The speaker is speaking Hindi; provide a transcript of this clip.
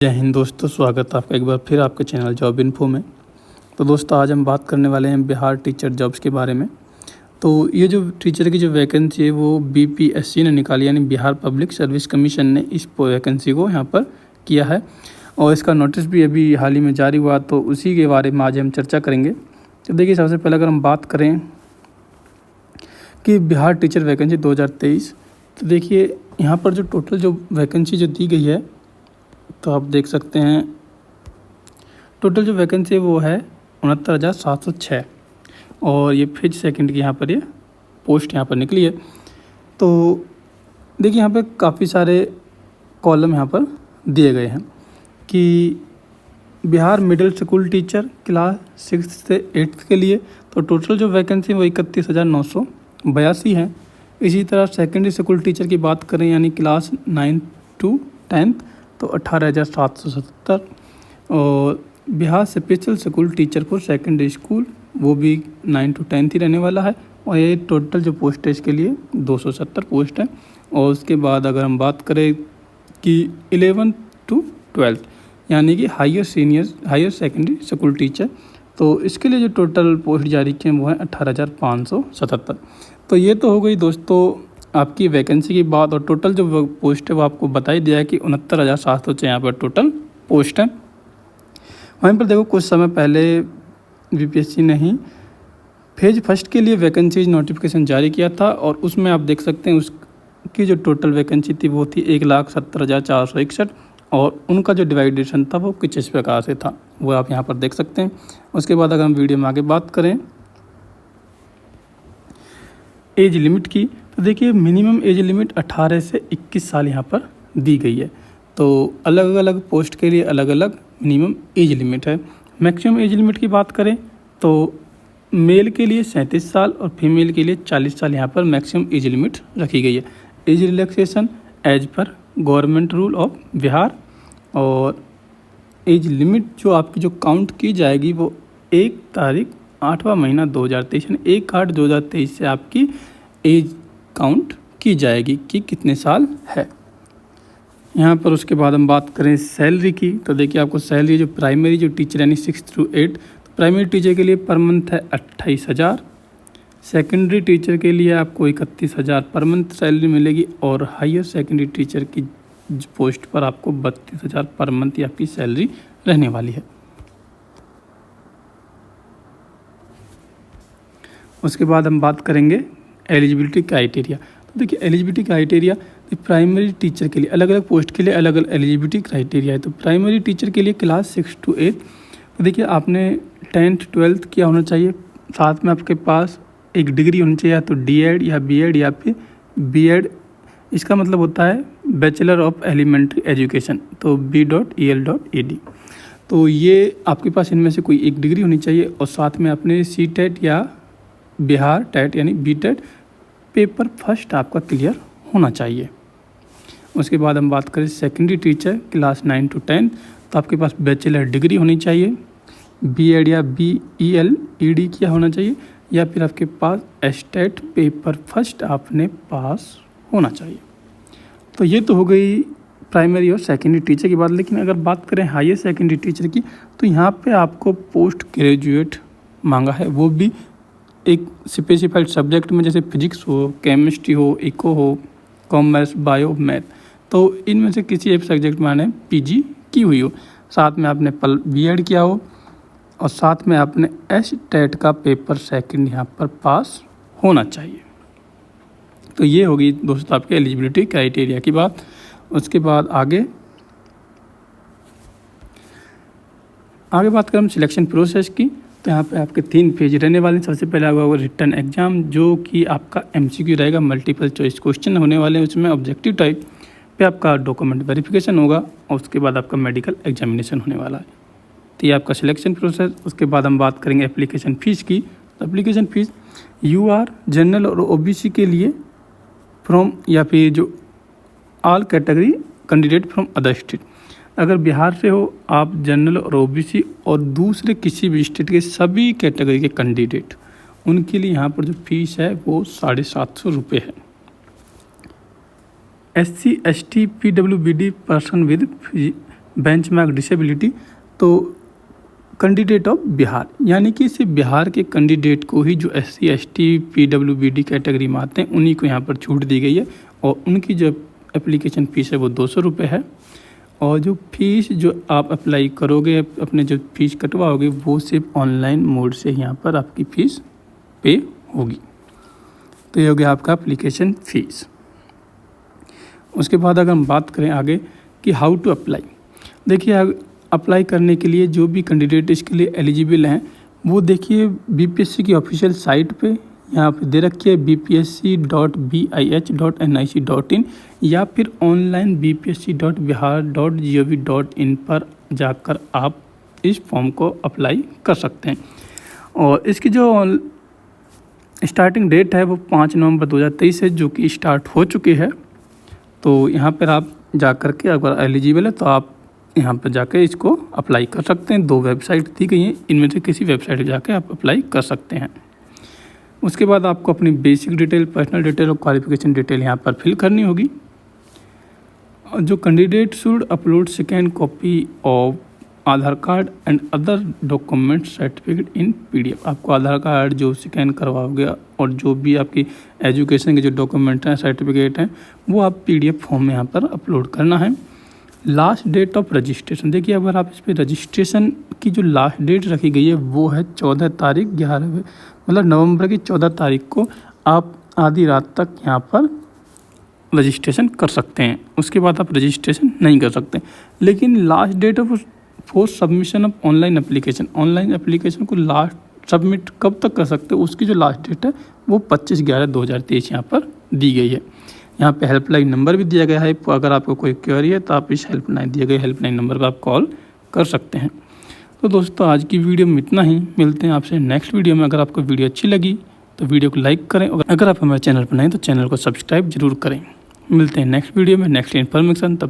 जय हिंद दोस्तों, स्वागत है आपका एक बार फिर आपके चैनल जॉब इन्फो में। तो दोस्तों आज हम बात करने वाले हैं बिहार टीचर जॉब्स के बारे में। तो ये जो टीचर की जो वैकेंसी है वो बीपीएससी ने निकाली, यानी बिहार पब्लिक सर्विस कमीशन ने इस वैकेंसी को यहाँ पर किया है और इसका नोटिस भी अभी हाल ही में जारी हुआ, तो उसी के बारे में आज हम चर्चा करेंगे। तो देखिए, सबसे पहले अगर हम बात करें कि बिहार टीचर वैकेंसी 2023, तो देखिए यहाँ पर जो टोटल जो वैकेंसी जो दी गई है, तो आप देख सकते हैं टोटल जो वैकेंसी है वो है 69,706 और ये फिज सेकंड की यहाँ पर ये पोस्ट यहाँ पर निकली है। तो देखिए यहाँ पे काफ़ी सारे कॉलम यहाँ पर दिए गए हैं कि Bihar middle school teacher class 6 से 8 के लिए तो टोटल जो वैकेंसी वो 31,982 है। इसी तरह सेकेंडरी स्कूल टीचर की बात करें यानी क्लास 9 to 10 तो 18,777 और Bihar special school teacher for secondary school वो भी 9 to 10 ही रहने वाला है और ये टोटल जो पोस्ट है इसके लिए 270 पोस्ट है। और उसके बाद अगर हम बात करें कि 11 to 12 यानी कि हायर सेकेंडरी स्कूल टीचर, तो इसके लिए जो टोटल पोस्ट जारी किए वो है 18,577। तो ये तो हो गई दोस्तों आपकी वैकेंसी की बात, और टोटल जो पोस्ट है वो आपको बता ही दिया है कि 69,706 यहाँ पर टोटल पोस्ट है। वहीं पर देखो कुछ समय पहले बीपीएससी ने ही फेज फर्स्ट के लिए वैकेंसी नोटिफिकेशन जारी किया था और उसमें आप देख सकते हैं उसकी जो टोटल वैकेंसी थी वो थी 1,70,461 और उनका जो डिवाइडेशन था वो कुछ इस प्रकार से था, वो आप यहाँ पर देख सकते हैं। उसके बाद अगर हम वीडियो में आगे बात करें एज लिमिट की, तो देखिए मिनिमम एज लिमिट 18 से 21 साल यहाँ पर दी गई है। तो अलग अलग पोस्ट के लिए अलग अलग मिनिमम एज लिमिट है। मैक्सिमम एज लिमिट की बात करें तो मेल के लिए 37 साल और फीमेल के लिए 40 साल यहाँ पर मैक्सिमम एज लिमिट रखी गई है। एज रिलैक्सेशन एज पर गवर्नमेंट रूल ऑफ बिहार, और एज लिमिट जो आपकी जो काउंट की जाएगी वो 1 तारीख 8वां महीना 2023 यानी 1/8/2023 से आपकी एज काउंट की जाएगी कि कितने साल है यहाँ पर। उसके बाद हम बात करें सैलरी की, तो देखिए आपको सैलरी जो प्राइमरी जो टीचर यानी 6 to 8 तो प्राइमरी टीचर के लिए पर मंथ है 28,000। सेकेंडरी टीचर के लिए आपको 31,000 पर मंथ सैलरी मिलेगी और हायर सेकेंडरी टीचर की पोस्ट पर आपको 32,000 पर मंथ की आपकी सैलरी रहने वाली है। उसके बाद हम बात करेंगे एलिजिबिलिटी क्राइटेरिया। तो देखिए एलिजिबिलिटी क्राइटेरिया प्राइमरी टीचर के लिए अलग अलग पोस्ट के लिए अलग अलग एलिजिबिलिटी क्राइटेरिया है। तो प्राइमरी टीचर के लिए क्लास 6 to 8 तो देखिए आपने 10th 12th किया होना चाहिए, साथ में आपके पास एक डिग्री होनी चाहिए, या तो डीएड या बीएड या फिर बीएड, इसका मतलब होता है बैचलर ऑफ एलिमेंट्री एजुकेशन, तो B.EL.AD। तो ये आपके पास इनमें से कोई एक डिग्री होनी चाहिए और साथ में अपने CTET या बिहार टेट यानी BTET पेपर फर्स्ट आपका क्लियर होना चाहिए। उसके बाद हम बात करें सेकेंडरी टीचर क्लास 9 to 10 तो आपके पास बैचलर डिग्री होनी चाहिए, बीएड या BELED किया होना चाहिए, या फिर आपके पास STET पेपर फर्स्ट आपने पास होना चाहिए। तो ये तो हो गई प्राइमरी और सेकेंडरी टीचर की बात। लेकिन अगर बात करें हायर सेकेंडरी टीचर की, तो यहाँ पे आपको पोस्ट ग्रेजुएट मांगा है, वो भी एक स्पेसिफाइड सब्जेक्ट में, जैसे फिजिक्स हो, केमिस्ट्री हो, इको हो, कॉमर्स, बायो, मैथ, तो इनमें से किसी एक सब्जेक्ट में आपने PG की हुई हो, साथ में आपने BEd किया हो और साथ में आपने STET का पेपर सेकंड यहाँ पर पास होना चाहिए। तो ये होगी दोस्तों आपके एलिजिबिलिटी क्राइटेरिया की बात। उसके बाद आगे बात करें हम सिलेक्शन प्रोसेस की, तो यहाँ पे आपके 3 फेज रहने वाले हैं। सबसे पहले होगा रिटन एग्जाम जो कि आपका MCQ रहेगा, मल्टीपल चॉइस क्वेश्चन होने वाले हैं उसमें, ऑब्जेक्टिव टाइप पे आपका डॉक्यूमेंट वेरिफिकेशन होगा और उसके बाद आपका मेडिकल एग्जामिनेशन होने वाला है। तो ये आपका सिलेक्शन प्रोसेस। उसके बाद हम बात करेंगे एप्लीकेशन फ़ीस की। तो एप्लीकेशन फ़ीस UR जनरल और OBC के लिए फ्रॉम, या फिर जो all category candidate from other state, अगर बिहार से हो आप जनरल और OBC और दूसरे किसी भी स्टेट के सभी कैटेगरी के कैंडिडेट, उनके लिए यहाँ पर जो फीस है वो 750 रुपये है। SC ST PWBD person with benchmark disability, तो कैंडिडेट ऑफ बिहार, यानी कि सिर्फ बिहार के कैंडिडेट को ही जो SC ST PWBD कैटेगरी में आते हैं उन्हीं को यहाँ पर छूट दी गई है। और उनकी जो एप्लीकेशन फ़ीस है वो 200 रुपये है। और जो फीस जो आप अप्लाई करोगे, अपने जो फीस कटवाओगे, वो सिर्फ ऑनलाइन मोड से यहाँ पर आपकी फ़ीस पे होगी। तो ये हो गया आपका एप्लीकेशन फ़ीस। उसके बाद अगर हम बात करें आगे कि हाउ टू अप्लाई, देखिए अप्लाई करने के लिए जो भी कैंडिडेट इसके लिए एलिजिबल हैं वो देखिए BPSC की ऑफिशियल साइट पे यहाँ पे दे रखी है bpsc.bih.nic.in या फिर ऑनलाइन bpsc.bihar.gov.in पर जाकर आप इस फॉर्म को अप्लाई कर सकते हैं। और इसकी जो स्टार्टिंग डेट है वो 5 नवंबर 2023 है, जो कि स्टार्ट हो चुकी है। तो यहाँ पर आप जा कर के अगर एलिजिबल है तो आप यहाँ पर जाके इसको अप्लाई कर सकते हैं। 2 वेबसाइट दी गई हैं, इनमें से किसी वेबसाइट पर जाके आप अप्लाई कर सकते हैं। उसके बाद आपको अपनी बेसिक डिटेल, पर्सनल डिटेल और क्वालिफिकेशन डिटेल यहाँ पर फिल करनी होगी। और जो candidate should upload second copy of Aadhaar card and other document certificate in PDF। आपको आधार कार्ड जो स्कैन करवाओगे और जो भी आपकी एजुकेशन के जो डॉक्यूमेंट हैं, सर्टिफिकेट हैं, वो आप PDF फॉर्म में यहाँ पर अपलोड करना है। लास्ट डेट ऑफ रजिस्ट्रेशन, देखिए अगर आप इस पर रजिस्ट्रेशन की जो लास्ट डेट रखी गई है वो है 14 तारीख 11 मतलब नवंबर की 14 तारीख को आप आधी रात तक यहाँ पर रजिस्ट्रेशन कर सकते हैं। उसके बाद आप रजिस्ट्रेशन नहीं कर सकते। लेकिन last date of for submission of online application को लास्ट सबमिट कब तक कर सकते हो, उसकी जो लास्ट डेट है वो 25/11/2023 यहाँ पर दी गई है। यहाँ पे हेल्पलाइन नंबर भी दिया गया है, अगर आपको कोई क्वेरी है तो आप इस दिए गए हेल्पलाइन नंबर पर आप कॉल कर सकते हैं। तो दोस्तों आज की वीडियो में इतना ही, मिलते हैं आपसे नेक्स्ट वीडियो में। अगर आपको वीडियो अच्छी लगी तो वीडियो को लाइक करें, और अगर आप हमारे चैनल पर नहीं तो चैनल को सब्सक्राइब जरूर करें। मिलते हैं नेक्स्ट वीडियो में नेक्स्ट इन्फॉर्मेशन। तब